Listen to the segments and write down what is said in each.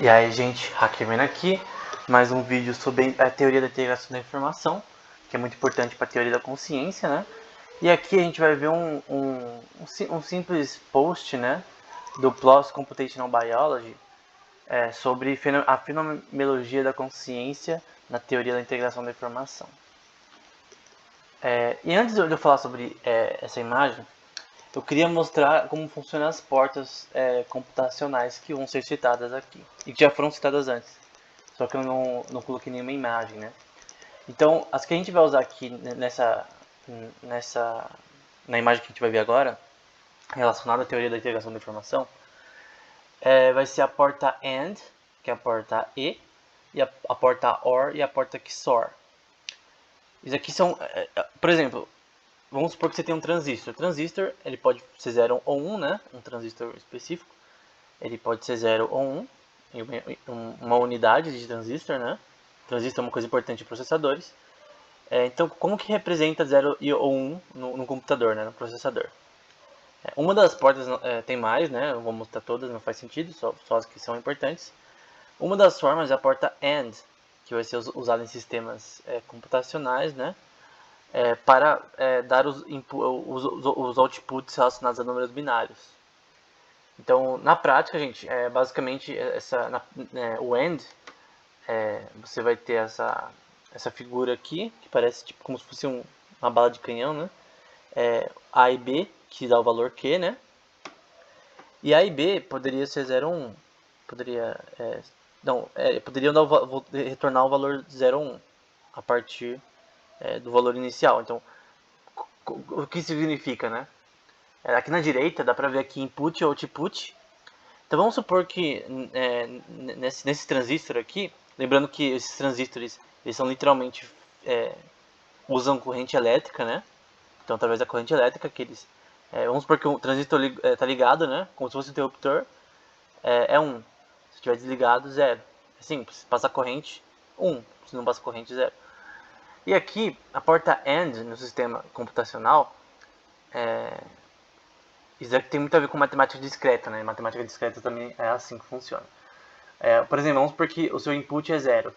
E aí, gente, Hackman aqui, mais um vídeo sobre a teoria da integração da informação, que é muito importante para a teoria da consciência, né? E aqui a gente vai ver um simples post, né, do PLOS Computational Biology sobre a fenomenologia da consciência na teoria da integração da informação. E antes de eu falar sobre essa imagem, eu queria mostrar como funcionam as portas computacionais que vão ser citadas aqui, e que já foram citadas antes, só que eu não coloquei nenhuma imagem, né? Então, as que a gente vai usar aqui na imagem que a gente vai ver agora, relacionada à teoria da integração da informação, vai ser a porta AND, que é a porta E a porta OR e a porta XOR. Isso aqui são, por exemplo, vamos supor que você tem um transistor. O transistor, ele pode ser 0 ou 1, né? Um transistor específico. Ele pode ser 0 ou 1, uma unidade de transistor, né? Transistor é uma coisa importante em processadores. Então, como que representa 0 ou 1 no computador, né? No processador? Uma das portas tem mais, né? Eu vou mostrar todas, não faz sentido, só as que são importantes. Uma das formas é a porta AND, que vai ser usada em sistemas computacionais, né? Para dar os outputs relacionados a números binários. Então, na prática, gente, basicamente o AND, você vai ter essa figura aqui, que parece tipo como se fosse uma bala de canhão, né? A e B, que dá o valor Q, né? E A e B poderia ser 0 ou 1. Poderiam retornar o valor 0 ou 1 a partir do valor inicial. Então, o que significa, né? Aqui na direita dá para ver aqui input e output. Então vamos supor que nesse transistor aqui, lembrando que esses transistores eles são literalmente usam corrente elétrica, né? Então através da corrente elétrica que eles vamos supor que o transistor está ligado, né? Como se fosse um interruptor, é 1. Se estiver desligado, 0. É simples. Passa corrente, 1. Se não passa corrente, 0. E aqui, a porta AND no sistema computacional, isso aqui tem muito a ver com matemática discreta, né? Matemática discreta também é assim que funciona. Por exemplo, vamos supor que o seu input é 0.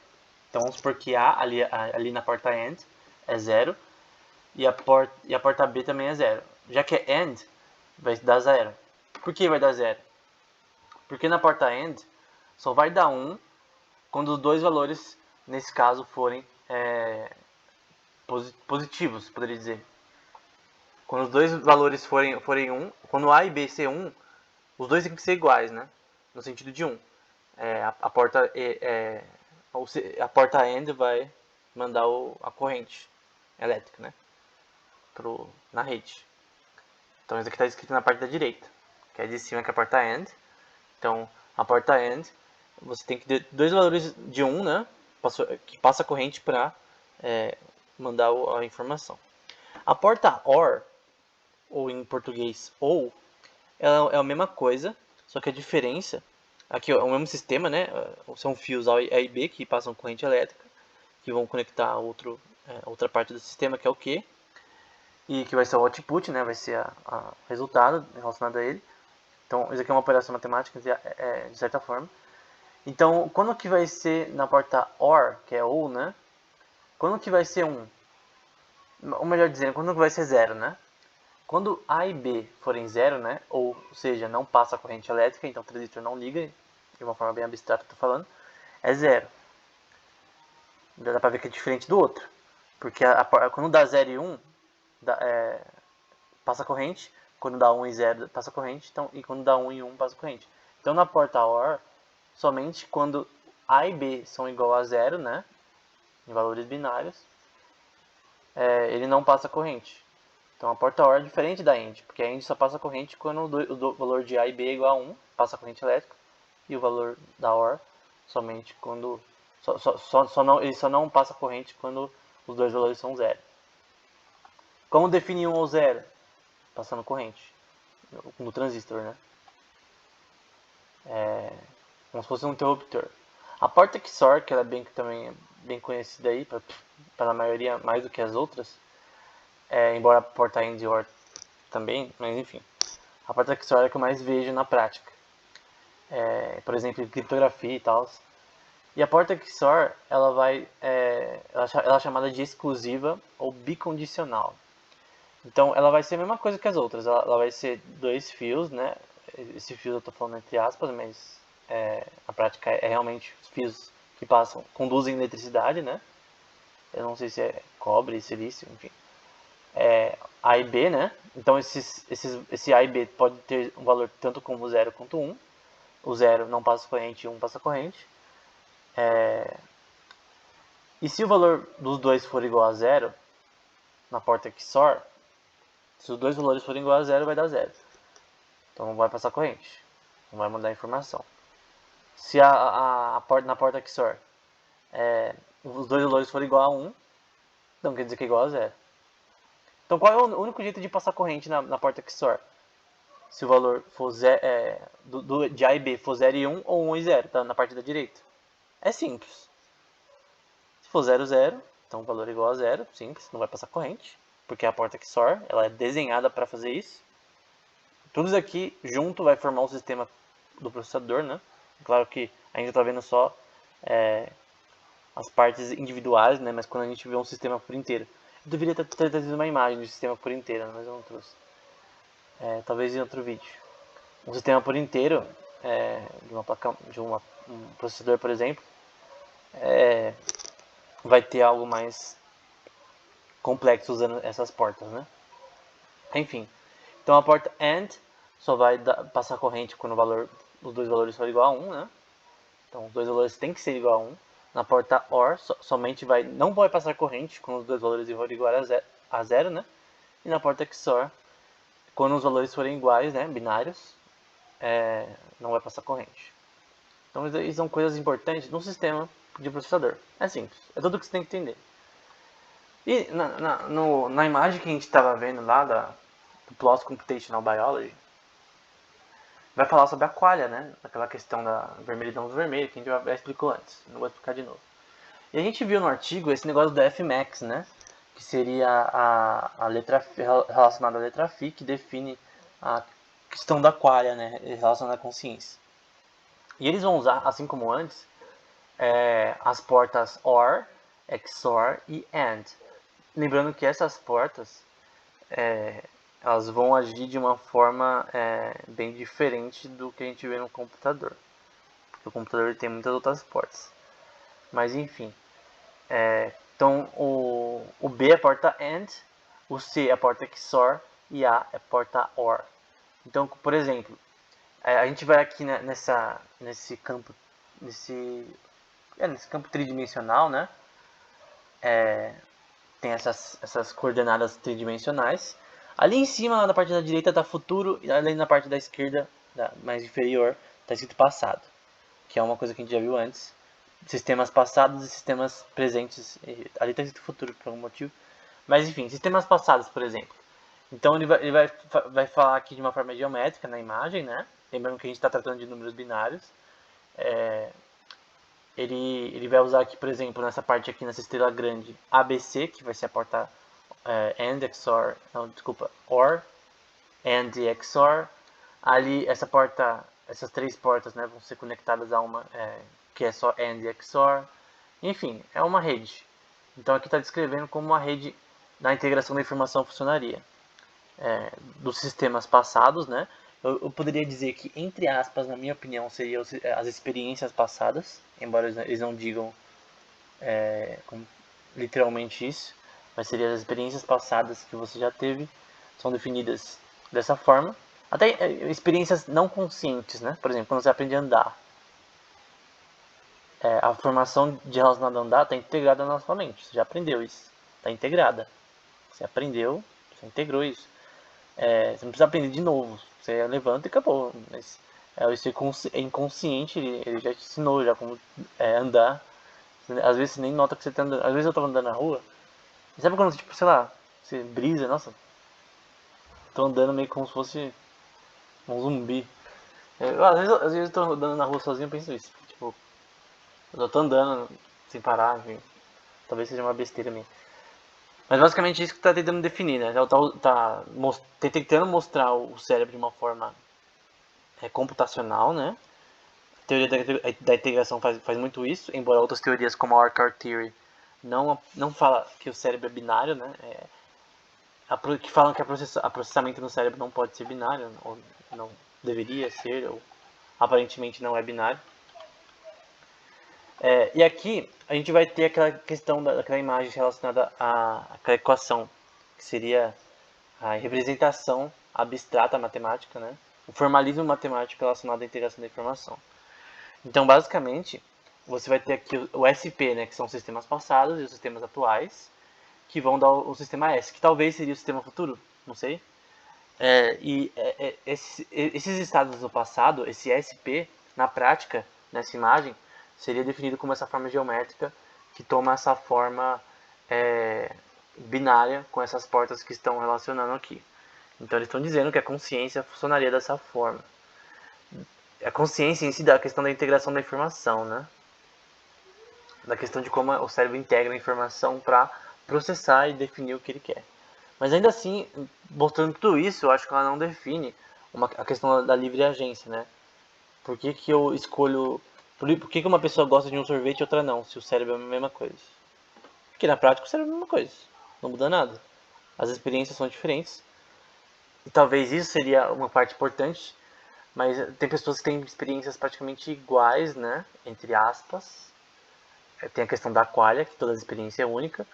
Então vamos supor que A ali na porta AND é 0 e a porta B também é 0. Já que é AND, vai dar 0. Por que vai dar 0? Porque na porta AND só vai dar 1 quando os dois valores, nesse caso, forem positivos, poderia dizer. Quando os dois valores forem 1, quando A e B ser 1, os dois têm que ser iguais, né? No sentido de 1. A porta AND vai mandar a corrente elétrica, né? Na rede. Então isso aqui está escrito na parte da direita, que é de cima, que é a porta AND. Então a porta AND, você tem que ter dois valores de 1, né? Que passa a corrente para mandar a informação. A porta OR, ou em português OU, ela é a mesma coisa, só que a diferença aqui é o mesmo sistema, né? São fios A e B que passam corrente elétrica, que vão conectar a outra parte do sistema, que é o Q, e que vai ser o output, né? Vai ser o resultado relacionado a ele. Então, isso aqui é uma operação matemática, de certa forma. Então, quando que vai ser na porta OR, que é OU, né? Quando que vai ser 1? Ou melhor dizendo, quando que vai ser 0, né? Quando A e B forem 0, né? Ou seja, não passa a corrente elétrica, então o transistor não liga, de uma forma bem abstrata estou falando, é 0. Dá pra ver que é diferente do outro. Porque quando dá 0 e 1, passa corrente. Quando dá 1 e 0, passa corrente. Então, e quando dá 1 e 1, passa corrente. Então, na porta OR, somente quando A e B são igual a 0, né? Em valores binários, ele não passa corrente. Então a porta OR é diferente da AND, porque a AND só passa corrente quando o valor de A e B é igual a 1, passa corrente elétrica, e o valor da OR somente quando ele só não passa corrente quando os dois valores são 0. Como definir 1 ou 0? Passando corrente no transistor, né? Como se fosse um interruptor. A porta XOR, que ela é também é bem conhecida aí, pela maioria mais do que as outras, embora a porta AND e OR também, mas enfim. A porta XOR é a que eu mais vejo na prática. por exemplo, em criptografia e tal. E a porta XOR, ela é chamada de exclusiva ou bicondicional. Então, ela vai ser a mesma coisa que as outras. Ela vai ser dois fios, né? Esse fio eu estou falando entre aspas, mas na prática é realmente os fios que conduzem eletricidade, né? Eu não sei se é cobre, silício, enfim. A e B, né? Então esse A e B pode ter um valor tanto como 0 quanto 1. O 0 não passa corrente e 1 passa corrente. E se o valor dos dois for igual a 0, na porta XOR, se os dois valores forem igual a 0, vai dar 0. Então não vai passar corrente, não vai mandar informação. Se na porta XOR os dois valores forem igual a 1, então quer dizer que é igual a 0. Então qual é o único jeito de passar corrente na porta XOR? Se o valor for de A e B for 0 e 1 ou 1 e 0, tá na parte da direita. É simples. Se for 0, 0, então o valor é igual a 0, simples, não vai passar corrente, porque a porta XOR ela é desenhada para fazer isso. Tudo isso aqui junto vai formar o sistema do processador, né? Claro que a gente está vendo só as partes individuais, né? Mas quando a gente vê um sistema por inteiro. Eu deveria ter trazido uma imagem do sistema por inteiro, mas eu não trouxe. Talvez em outro vídeo. Um sistema por inteiro de um processador, por exemplo, vai ter algo mais complexo usando essas portas, né? Enfim, então a porta AND só vai passar corrente quando os dois valores forem igual a 1, né? Então os dois valores têm que ser igual a 1. Na porta OR somente não vai passar corrente quando os dois valores forem iguais a 0, né? E na porta XOR, quando os valores forem iguais, né, binários, não vai passar corrente. Então isso são coisas importantes no sistema de processador. É simples, é tudo que você tem que entender. E na imagem que a gente estava vendo lá do PLOS Computational Biology, vai falar sobre a qualia, né? Aquela questão da vermelhidão do vermelho, que a gente já explicou antes, não vou explicar de novo. E a gente viu no artigo esse negócio do Fmax, né? Que seria a letra relacionada à letra Φ, que define a questão da qualia, né? Relacionada à consciência. E eles vão usar, assim como antes, as portas OR, XOR e AND. Lembrando que essas portas elas vão agir de uma forma bem diferente do que a gente vê no computador. Porque o computador tem muitas outras portas. Mas enfim. Então o B é a porta AND, o C é a porta XOR e A é a porta OR. Então, por exemplo, a gente vai aqui nesse campo tridimensional, né? Tem essas coordenadas tridimensionais. Ali em cima, lá na parte da direita, está futuro, e ali na parte da esquerda, mais inferior, está escrito passado, que é uma coisa que a gente já viu antes. Sistemas passados e sistemas presentes. Ali está escrito futuro por algum motivo. Mas enfim, sistemas passados, por exemplo. Então ele vai falar aqui de uma forma geométrica na imagem, né? Lembrando que a gente está tratando de números binários. Ele vai usar aqui, por exemplo, nessa parte aqui, nessa estrela grande, ABC, que vai ser a porta AND, XOR, não, desculpa, OR, AND e XOR. Ali, essas três portas, né, vão ser conectadas a uma que é só AND e XOR. Enfim, é uma rede. Então aqui está descrevendo como uma rede da integração da informação funcionaria. Dos sistemas passados, né? Eu poderia dizer que, entre aspas, na minha opinião, seriam as experiências passadas, embora eles não digam literalmente isso, mas seriam as experiências passadas que você já teve, são definidas dessa forma. Até experiências não conscientes, né? Por exemplo, quando você aprende a andar. A formação de relacionada a andar está integrada na sua mente, você já aprendeu isso, está integrada. Você aprendeu, você integrou isso. Você não precisa aprender de novo. Você levanta e acabou. Mas isso é inconsciente, ele já te ensinou já como andar. Às vezes você nem nota que você tá andando. Às vezes eu tava andando na rua. E sabe quando, tipo, sei lá, você brisa, nossa, tô andando meio como se fosse um zumbi. Às vezes eu tô andando na rua sozinho e penso isso. Tipo, eu tô andando sem parar, enfim. Talvez seja uma besteira minha. Mas basicamente isso que tá tentando definir, né? Tá tentando mostrar o cérebro de uma forma computacional, né? A teoria da integração faz muito isso, embora outras teorias como a OR-CORE Theory não fala que o cérebro é binário, né? Que falam que o processamento no cérebro não pode ser binário, ou não deveria ser, ou aparentemente não é binário. E aqui a gente vai ter aquela questão daquela imagem relacionada àquela equação, que seria a representação abstrata matemática, né? O formalismo matemático relacionado à integração da informação. Então, basicamente, você vai ter aqui o SP, né, que são os sistemas passados e os sistemas atuais, que vão dar o sistema S, que talvez seria o sistema futuro, não sei. Esses estados do passado, esse SP, na prática, nessa imagem, seria definido como essa forma geométrica que toma essa forma binária com essas portas que estão relacionando aqui. Então eles estão dizendo que a consciência funcionaria dessa forma. A consciência em si da questão da integração da informação, né? Da questão de como o cérebro integra a informação para processar e definir o que ele quer. Mas ainda assim, mostrando tudo isso, eu acho que ela não define a questão da livre agência, né? Por que eu escolho... Por que uma pessoa gosta de um sorvete e outra não, se o cérebro é a mesma coisa? Porque na prática o cérebro é a mesma coisa. Não muda nada. As experiências são diferentes. E talvez isso seria uma parte importante, mas tem pessoas que têm experiências praticamente iguais, né? Entre aspas. Tem a questão da qualia, que toda experiência é única.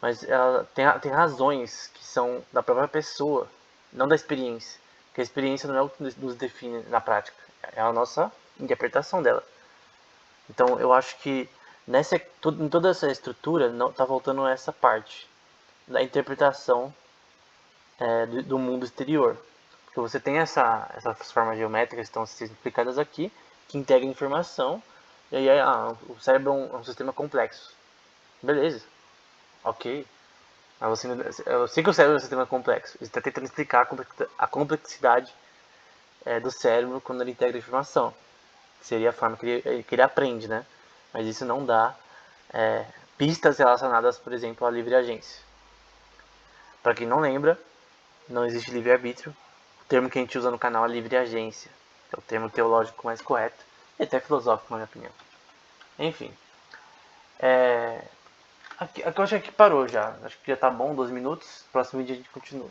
Mas ela tem razões que são da própria pessoa, não da experiência. Porque a experiência não é o que nos define na prática, é a nossa interpretação dela. Então eu acho que em toda essa estrutura não está voltando essa parte da interpretação do mundo exterior. Porque você tem essas formas geométricas que estão sendo explicadas aqui, que integram informação, e aí o cérebro é um sistema complexo. Beleza, ok. Eu sei que o cérebro é um sistema complexo. Ele está tentando explicar a complexidade do cérebro quando ele integra informação. Seria a forma que ele aprende, né? Mas isso não dá pistas relacionadas, por exemplo, à livre agência. Para quem não lembra, não existe livre-arbítrio. O termo que a gente usa no canal é livre agência. É o termo teológico mais correto e até filosófico, na minha opinião. Enfim. Aqui eu acho que parou já. Acho que já tá bom, 12 minutos. Próximo vídeo a gente continua.